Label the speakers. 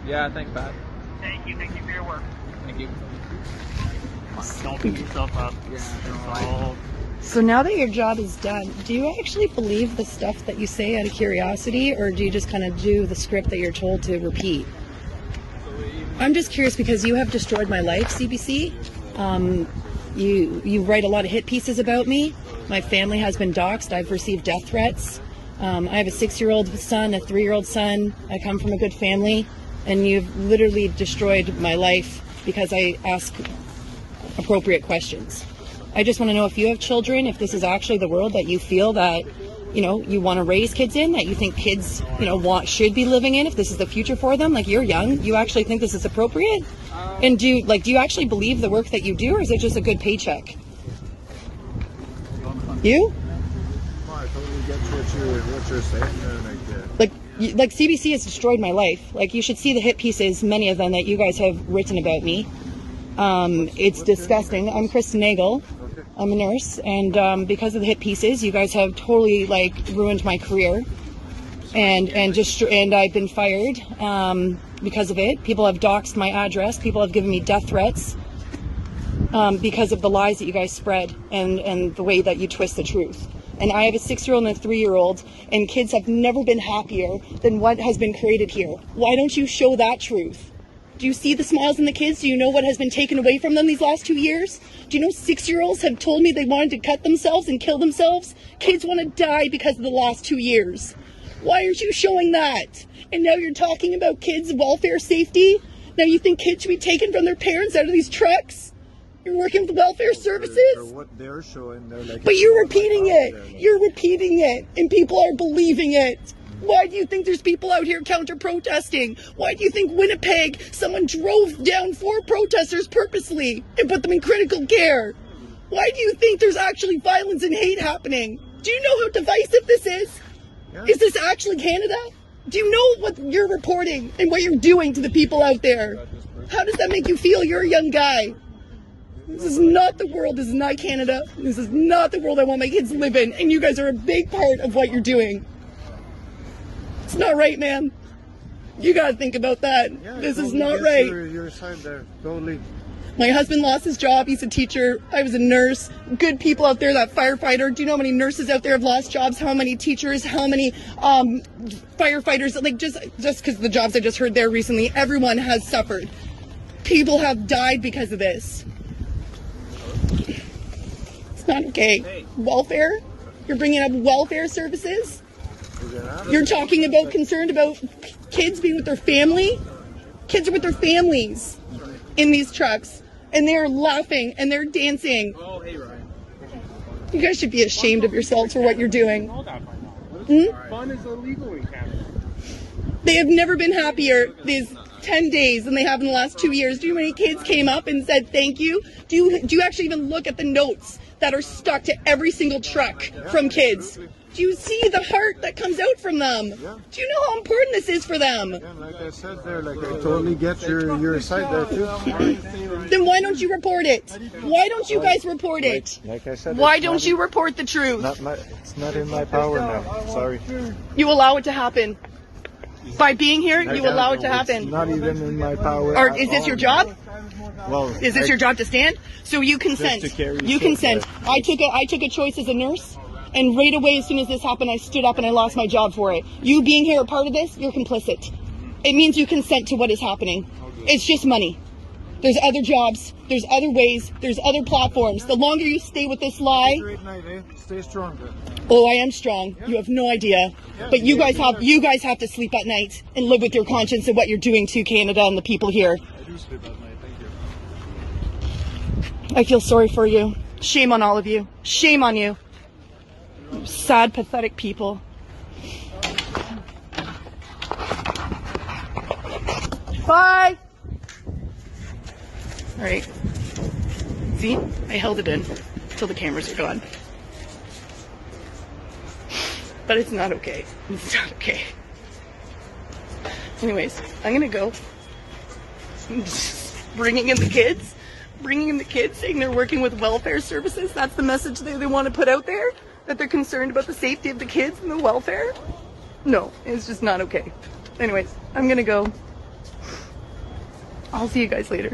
Speaker 1: Yeah, thanks, Pat.
Speaker 2: Thank you for your work.
Speaker 1: Thank you.
Speaker 2: Don't beat yourself up.
Speaker 3: So now that your job is done, do you actually believe the stuff that you say out of curiosity, or do you just kind of do the script that you're told to repeat? I'm just curious because you have destroyed my life, CBC. You write a lot of hit pieces about me. My family has been doxxed. I've received death threats. I have a 6-year-old son, a 3-year-old son. I come from a good family, and you've literally destroyed my life because I ask appropriate questions. I just want to know if you have children, if this is actually the world that you feel that, you know, you want to raise kids in, that you think kids, you know, should be living in, if this is the future for them. Like, you're young, you actually think this is appropriate? And do you actually believe the work that you do, or is it just a good paycheck? You?
Speaker 4: Well, I totally get what you're saying there,
Speaker 3: Like CBC has destroyed my life. Like, you should see the hit pieces, many of them that you guys have written about me. It's disgusting. I'm Kristen Nagel. I'm a nurse, and because of the hit pieces, you guys have totally like ruined my career, and I've been fired because of it. People have doxed my address. People have given me death threats because of the lies that you guys spread and the way that you twist the truth. And I have a 6-year-old and a 3-year-old, and kids have never been happier than what has been created here. Why don't you show that truth? Do you see the smiles in the kids? Do you know what has been taken away from them these last 2 years? Do you know 6-year-olds have told me they wanted to cut themselves and kill themselves? Kids want to die because of the last 2 years. Why aren't you showing that? And now you're talking about kids' welfare safety? Now you think kids should be taken from their parents out of these trucks? You're working with welfare services?
Speaker 4: what they're showing, they're like,
Speaker 3: But you're repeating it. You're repeating it. And people are believing it. Why do you think there's people out here counter-protesting? Why do you think Winnipeg, someone drove down 4 protesters purposely and put them in critical care? Why do you think there's actually violence and hate happening? Do you know how divisive this is?
Speaker 4: Yeah.
Speaker 3: Is this actually Canada? Do you know what you're reporting and what you're doing to the people out there? How does that make you feel? You're a young guy. This is not the world. This is not Canada. This is not the world I want my kids to live in. And you guys are a big part of what you're doing. It's not right, man. You gotta think about that.
Speaker 4: Yeah,
Speaker 3: this is
Speaker 4: totally
Speaker 3: not
Speaker 4: get
Speaker 3: right.
Speaker 4: Your side there, totally.
Speaker 3: My husband lost his job. He's a teacher. I was a nurse. Good people out there, that firefighter. Do you know how many nurses out there have lost jobs? How many teachers? How many firefighters? Like, just because the jobs I just heard there recently, everyone has suffered. People have died because of this. It's not okay. Welfare? You're bringing up welfare services? You're talking about concerned about kids being with their family? Kids are with their families in these trucks, and they're laughing and they're dancing.
Speaker 1: Oh, hey, Ryan.
Speaker 3: You guys should be ashamed of yourselves for what you're doing.
Speaker 1: Fun is illegal in Canada.
Speaker 3: They have never been happier these 10 days than they have in the last 2 years. Do you know how many kids came up and said thank you? Do you actually even look at the notes that are stuck to every single truck from kids? Do you see the heart that comes out from them?
Speaker 4: Yeah.
Speaker 3: Do you know how important this is for them?
Speaker 4: Yeah, like I said there, like I totally get your side there too.
Speaker 3: Then why don't you report it? Why don't you guys report it?
Speaker 4: Like I said,
Speaker 3: Why don't you report the truth?
Speaker 4: It's not in my power now. Sorry.
Speaker 3: You allow it to happen. By being here, you allow it to
Speaker 4: It's
Speaker 3: happen.
Speaker 4: not even in my power.
Speaker 3: Or is this your job?
Speaker 4: Well,
Speaker 3: Is this your job to stand? So you consent.
Speaker 4: Just to carry
Speaker 3: You
Speaker 4: shit,
Speaker 3: consent.
Speaker 4: yeah.
Speaker 3: I took a choice as a nurse, and right away, as soon as this happened, I stood up and I lost my job for it. You being here a part of this, you're complicit. It means you consent to what is happening. It's just money. There's other jobs. There's other ways. There's other platforms. The longer you stay with this lie.
Speaker 4: Great night, eh? Stay strong.
Speaker 3: Oh, I am strong. You have no idea. But you guys have to sleep at night and live with your conscience and what you're doing to Canada and the people here.
Speaker 4: I do sleep at night. Thank you.
Speaker 3: I feel sorry for you. Shame on all of you. Shame on you. You sad, pathetic people. Bye! Alright. See? I held it in till the cameras are gone. But it's not okay. It's not okay. Anyways, I'm gonna go. Bringing in the kids, saying they're working with welfare services. That's the message they want to put out there? That they're concerned about the safety of the kids and the welfare? No, it's just not okay. Anyways, I'm gonna go. I'll see you guys later.